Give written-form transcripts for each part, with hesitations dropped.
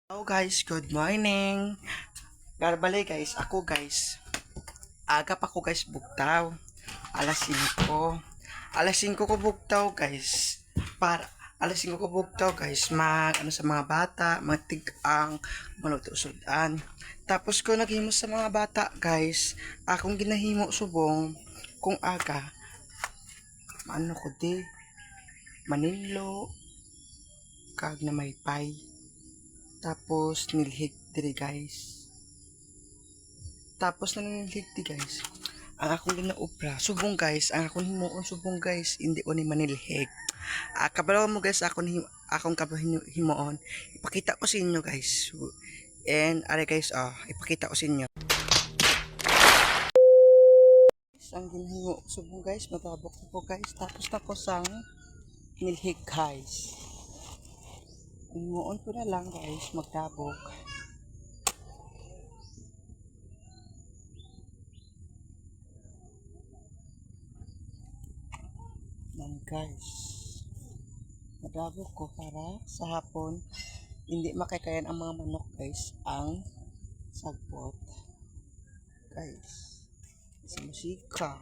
Hello guys, good morning. Garbali guys, ako guys. Aga pa ko guys bugtaw. Alas 5. Alas 5 ko bugtaw guys. Para alas 5 ko bugtaw guys. Sa mga bata, magtig-ang malutusudan. Tapos ko naghimo sa mga bata guys. Akong ginahimo subong kung aga. Ano ko di? Manilo kag na may pie. Tapos nilhig diri guys. Tapos nananilhig di guys. Ang akong ginaupra, subong guys, ang akong himuon subong guys, hindi ko ni manilhig. Kabalaw mo guys, akong himuon. Ipakita ko sa inyo guys. And are guys, ipakita ko sa inyo. Ang ginhimo subong guys, matabok ko guys. Tapos na ko sang nilhig guys. Himuon ko na lang guys, magtabok. Yan guys, madabok ko para sa hapon hindi makakayan ang mga manok guys ang sagpot guys sa musika.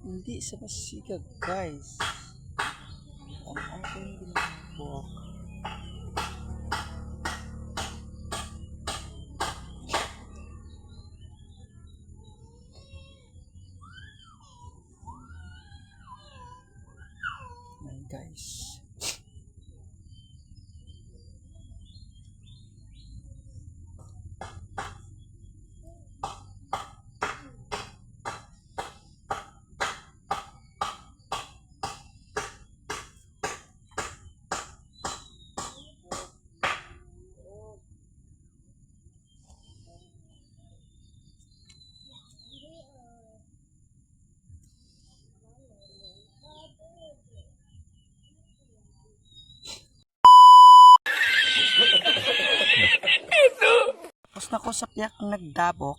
Hindi sa musika guys ang aking ginabok. Yan guys, tapos na ko sa piyak nagdabok.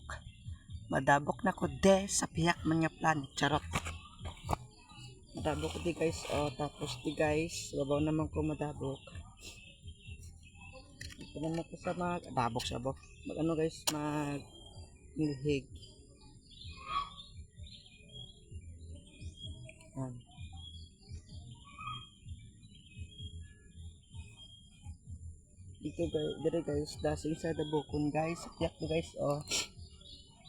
Madabok na ko de sa piyak man nga planet, charot. Madabok ko di guys, tapos di guys, babaw naman ko madabok. Ito naman ko sa dabok sa bok. Ano guys, nilhig. Yan. Dito guys, dire guys, dasing sa dabokon guys. Piyak mo guys,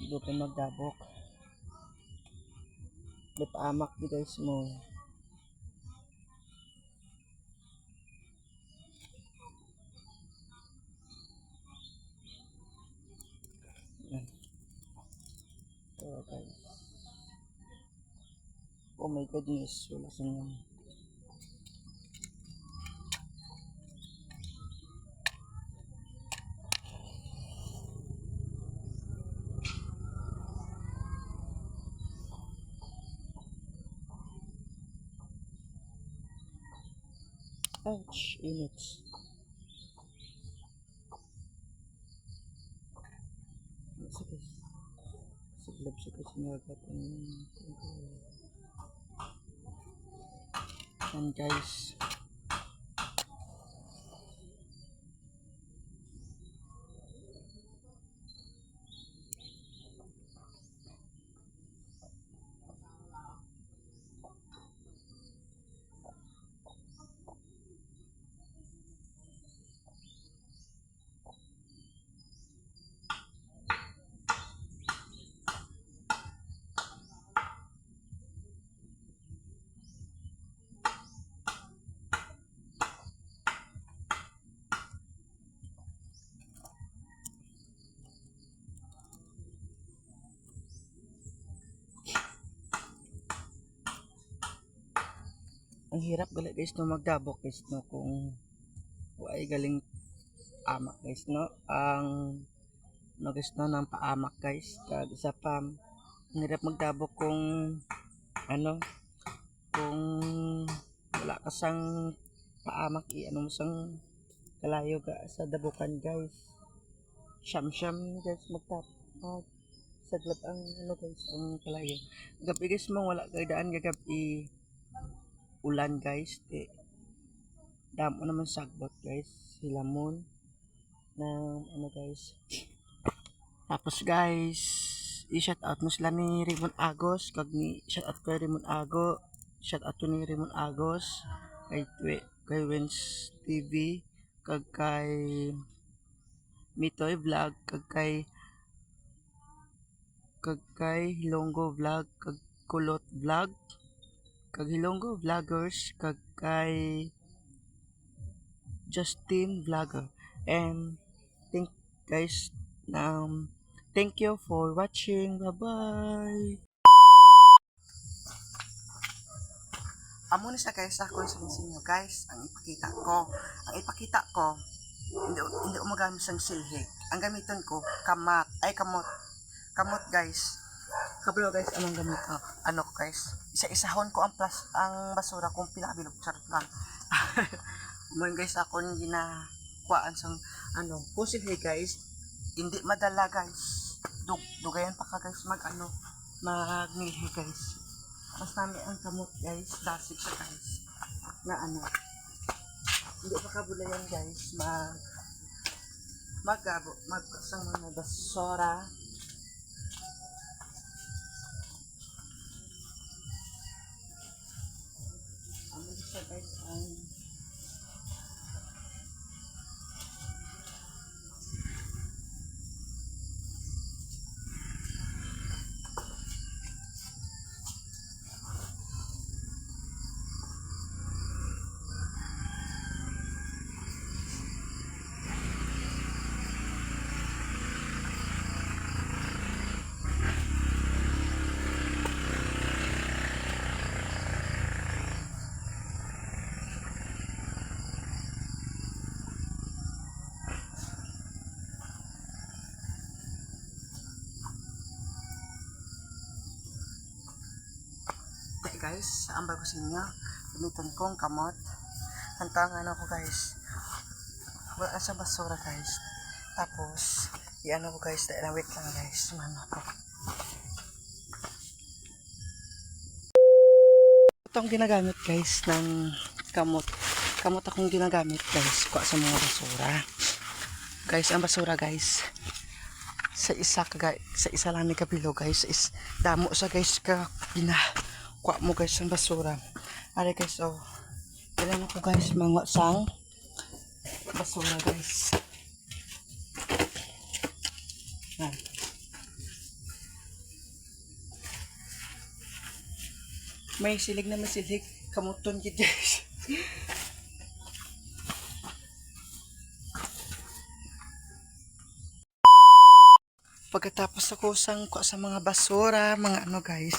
dito pa magdabok. Dipaamak di guys mo. Yan. So guys. Oh my goodness, wala sa inyo. Ouch, init. Sakit. Sakit sinagat yan guys. Ang hirap gali guys no magdabok guys no kung ay galing amak guys no ang no guys no ng paamak guys. Kag isa pa ang hirap magdabok kung ano kung wala ka sang paamak ano mo sang kalayo ka sa dabukan guys. Siyam guys saglap ang ano guys ang kalayo. Gabi guys mo wala kay daan gagabi ulan guys. Damo naman sagbot guys. Hilamon na ano guys. Tapos guys, i-shout out mo sila ni Raymond Agos, kag ni shout out kay Raymond Ago, shout out to ni Raymond Agos, kay Wens TV, kag kay Mitoy Vlog, kag kay Hilonggo Vlog, kag Kulot Vlog, kag Hilonggo Vloggers, kag kay Justin Vlogger. And guys, thank you for watching. Bye-bye. Amo na sa guys ako sa inyo guys. Ang ipakita ko hindi umagamit sang silhig. Ang gamiton ko kamot guys. Kablo guys, anong gamit ko? Ano ko guys? Isa-isahon ko ang basura kung pinabilog charot lang. Mo guys ako ginakuan sang silhig guys. Hindi madala guys. Dugayan pa ka guys magnilhi guys. Mas nami ang kamot guys, dasig siya guys. Na hindi pa kabulayan guys, magsang mga basura. Ano siya guys ang guys, ang bago sa inyo gamitin kong kamot hantangan ako guys wala sa basura guys tapos ko guys dahil wait lang guys ako itong ginagamit guys ng kamot akong ginagamit guys kuha sa mga basura guys. Ang basura guys sa isa lang ni kabilo guys is damo sa guys kuha mo guys ang basura. Ari guys ilan ako guys mga sang basura guys. Yan. May silig kamuton gid guys. Pagkatapos ako sang kuha sa mga basura mga guys,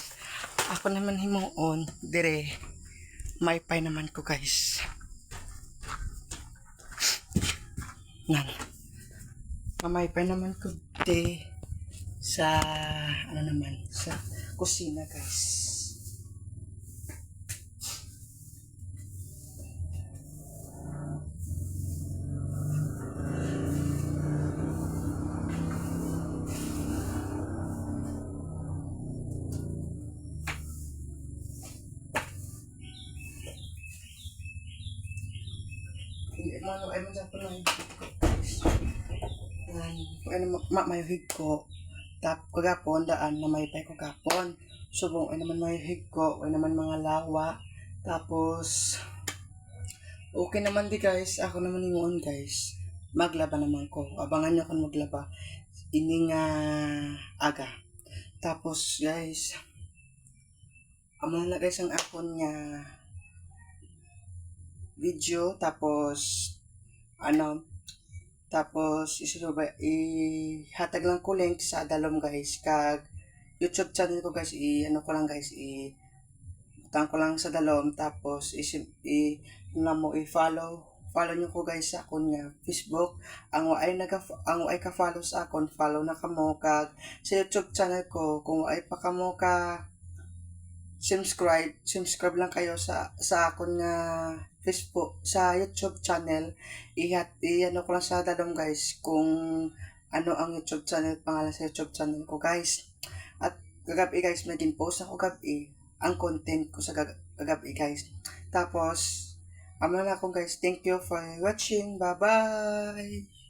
ako naman himuon dire may pay naman ko guys. Nan may pay naman ko de sa sa kusina guys. Ay man sa panay mayuhig ko tap kagapon daan na may pay ko gapon subong ay naman mayuhig ko ay naman mga lawa tapos okay naman di guys ako naman ingon guys maglaba naman ko abangan nyo kung maglaba ini nga aga tapos guys amo na guys ang akon nga video tapos ihatag lang ko link sa Adalom guys kag YouTube channel ko guys ko lang guys butang ko lang sa Dalom tapos mo i-follow follow nyo ko guys sa akon nga Facebook. Ang ay ka-follow sa akon, follow na kamo kag sa YouTube channel ko kung ay pa kamo ka subscribe lang kayo sa akon nga Facebook sa YouTube channel. Iyan ko lang sa dadong guys kung ano ang YouTube channel, pangalan sa YouTube channel ko guys. At kagabi guys, may din-post ako gabi ang content ko sa kagabi guys. Tapos, na ako guys. Thank you for watching. Bye-bye!